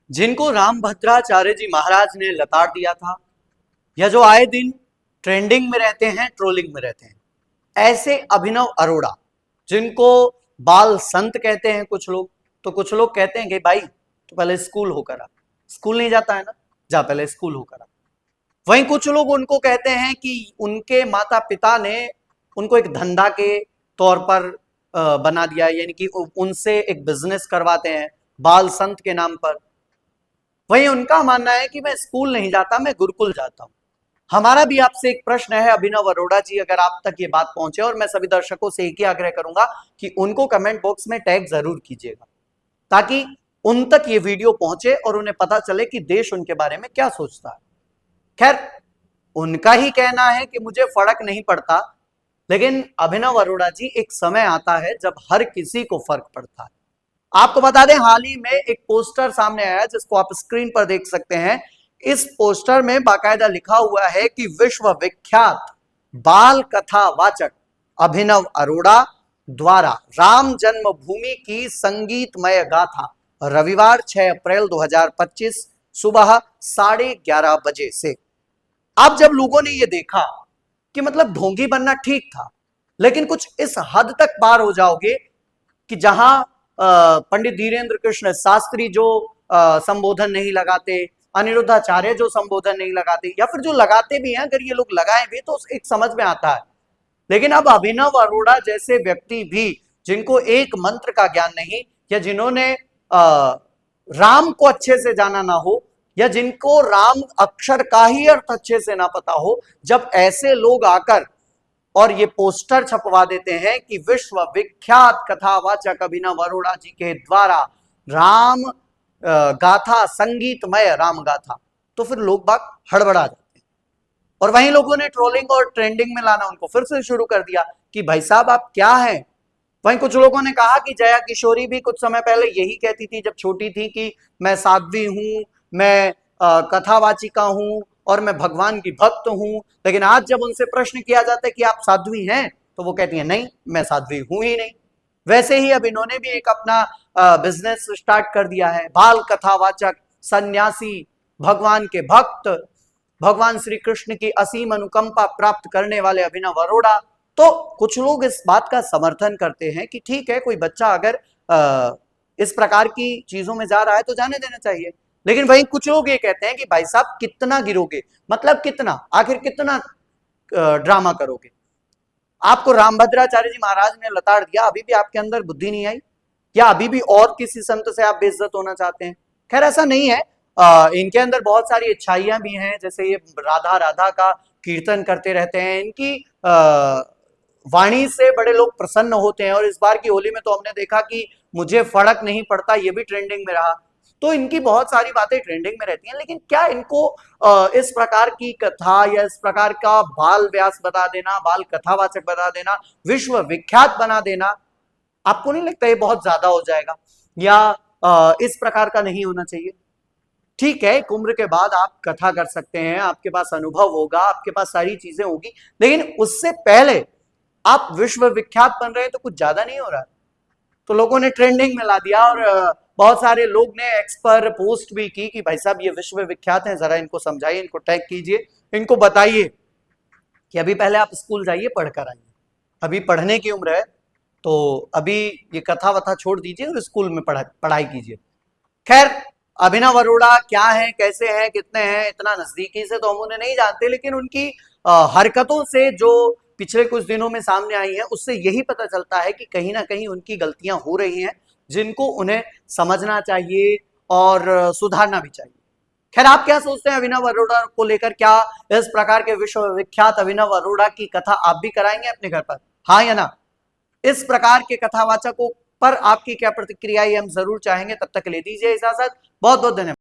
जिनको रामभद्राचार्य जी महाराज ने लताड़ दिया था, या जो आए दिन ट्रेंडिंग में रहते हैं, ट्रोलिंग में रहते हैं, ऐसे अभिनव अरोड़ा, जिनको बाल संत कहते हैं कुछ लोग, तो कुछ लोग कहते हैं कि भाई तो पहले स्कूल होकर आ, स्कूल नहीं जाता है ना, जा पहले स्कूल होकर आ। वहीं कुछ लोग उनको कहते हैं कि उनके माता पिता ने उनको एक धंधा के तौर पर बना दिया, यानी कि उनसे एक बिजनेस करवाते हैं बाल संत के नाम पर। वहीं उनका मानना है कि मैं स्कूल नहीं जाता, मैं गुरुकुल जाता हूं। हमारा भी आपसे एक प्रश्न है अभिनव अरोड़ा जी, अगर आप तक ये बात पहुंचे, और मैं सभी दर्शकों से एक ही आग्रह करूंगा कि उनको कमेंट बॉक्स में टैग जरूर कीजिएगा, ताकि उन तक ये वीडियो पहुंचे और उन्हें पता चले कि देश उनके बारे में क्या सोचता है। खैर, उनका ही कहना है कि मुझे फर्क नहीं पड़ता, लेकिन अभिनव अरोड़ा जी, एक समय आता है जब हर किसी को फर्क पड़ता है। आपको बता दें, हाल ही में एक पोस्टर सामने आया जिसको आप स्क्रीन पर देख सकते हैं। इस पोस्टर में बाकायदा लिखा हुआ है कि विश्व विख्यात बाल कथा वाचक अभिनव अरोड़ा द्वारा राम जन्मभूमि की संगीतमय गाथा रविवार 6 अप्रैल 2025 सुबह 11:30 बजे से। अब जब लोगों ने यह देखा कि मतलब ढोंगी बनना ठीक था, लेकिन कुछ इस हद तक पार हो जाओगे कि जहां पंडित धीरेन्द्र कृष्ण शास्त्री जो संबोधन नहीं लगाते, अनिरुद्धाचार्य जो संबोधन नहीं लगाते, या फिर जो लगाते भी हैं, अगर ये लोग लगाए भी तो एक समझ में आता है। लेकिन अब अभिनव अरोड़ा जैसे व्यक्ति भी, जिनको एक मंत्र का ज्ञान नहीं, या जिन्होंने राम को अच्छे से जाना ना हो, या जिनको राम अक्षर का ही अर्थ अच्छे से ना पता हो, जब ऐसे लोग आकर और ये पोस्टर छपवा देते हैं कि विश्व विख्यात कथावाचक अभिनव अरोड़ा जी के द्वारा राम गाथा, संगीतमय राम गाथा, तो फिर लोग बाग हड़बड़ा जाते हैं। और वहीं लोगों ने ट्रोलिंग और ट्रेंडिंग में लाना उनको फिर से शुरू कर दिया कि भाई साहब आप क्या हैं। वहीं कुछ लोगों ने कहा कि जया किशोरी भी कुछ समय पहले यही कहती थी जब छोटी थी कि मैं साध्वी हूं, मैं कथावाचिका हूं और मैं भगवान की भक्त हूं। लेकिन आज जब उनसे प्रश्न किया जाता है कि आप साध्वी हैं, तो वो कहती हैं नहीं, मैं साध्वी हूं ही नहीं। वैसे ही अब इन्होंने भी एक अपना बिजनेस स्टार्ट कर दिया है, बाल कथावाचक, सन्यासी, भगवान के भक्त, भगवान श्री कृष्ण की असीम अनुकंपा प्राप्त करने वाले अभिनव अरोड़ा। तो कुछ लोग इस बात का समर्थन करते हैं कि ठीक है, कोई बच्चा अगर इस प्रकार की चीजों में जा रहा है तो जाने देना चाहिए। लेकिन वहीं कुछ लोग ये कहते हैं कि भाई साहब कितना गिरोगे, मतलब कितना, आखिर कितना ड्रामा करोगे। आपको रामभद्राचार्य जी महाराज ने लताड़ दिया, अभी भी आपके अंदर बुद्धि नहीं आई, या अभी भी और किसी संत से आप बेइज्जत होना चाहते हैं? खैर, ऐसा नहीं है। इनके अंदर बहुत सारी अच्छाइयां भी हैं, जैसे ये राधा राधा का कीर्तन करते रहते हैं, इनकी वाणी से बड़े लोग प्रसन्न होते हैं। और इस बार की होली में तो हमने देखा कि मुझे फर्क नहीं पड़ता, ये भी ट्रेंडिंग में रहा। तो इनकी बहुत सारी बातें ट्रेंडिंग में रहती हैं, लेकिन क्या इनको इस प्रकार की कथा या इस प्रकार का बाल व्यास बता देना, बाल कथावाचक बता देना, विश्व विख्यात बना देना, आपको नहीं लगता ये बहुत ज्यादा हो जाएगा, या इस प्रकार का नहीं होना चाहिए? ठीक है, एक उम्र के बाद आप कथा कर सकते हैं, आपके पास अनुभव होगा, आपके पास सारी चीजें होगी, लेकिन उससे पहले आप विश्व विख्यात बन रहे हैं तो कुछ ज्यादा नहीं हो रहा है? तो लोगों ने ट्रेंडिंग में ला दिया, और बहुत सारे लोग ने एक्स पर पोस्ट भी की कि भाई साहब ये विश्व विख्यात हैं, जरा इनको समझाइए, इनको टैग कीजिए, इनको बताइए कि अभी पहले आप स्कूल जाइए, पढ़कर आइए, अभी पढ़ने की उम्र है, तो अभी ये कथा वथा छोड़ दीजिए और स्कूल में पढ़ाई कीजिए। खैर, अभिनव अरोड़ा क्या है, कैसे हैं, कितने हैं, इतना नजदीकी से तो हम उन्हें नहीं जानते, लेकिन उनकी हरकतों से जो पिछले कुछ दिनों में सामने आई है, उससे यही पता चलता है कि कहीं ना कहीं उनकी गलतियां हो रही हैं, जिनको उन्हें समझना चाहिए और सुधारना भी चाहिए। खैर, आप क्या सोचते हैं अभिनव अरोड़ा को लेकर? क्या इस प्रकार के विश्व विख्यात अभिनव अरोड़ा की कथा आप भी कराएंगे अपने घर पर, हाँ या ना? इस प्रकार के कथावाचकों पर आपकी क्या प्रतिक्रिया है, हम जरूर चाहेंगे। तब तक ले दीजिए इजाजत, बहुत बहुत धन्यवाद।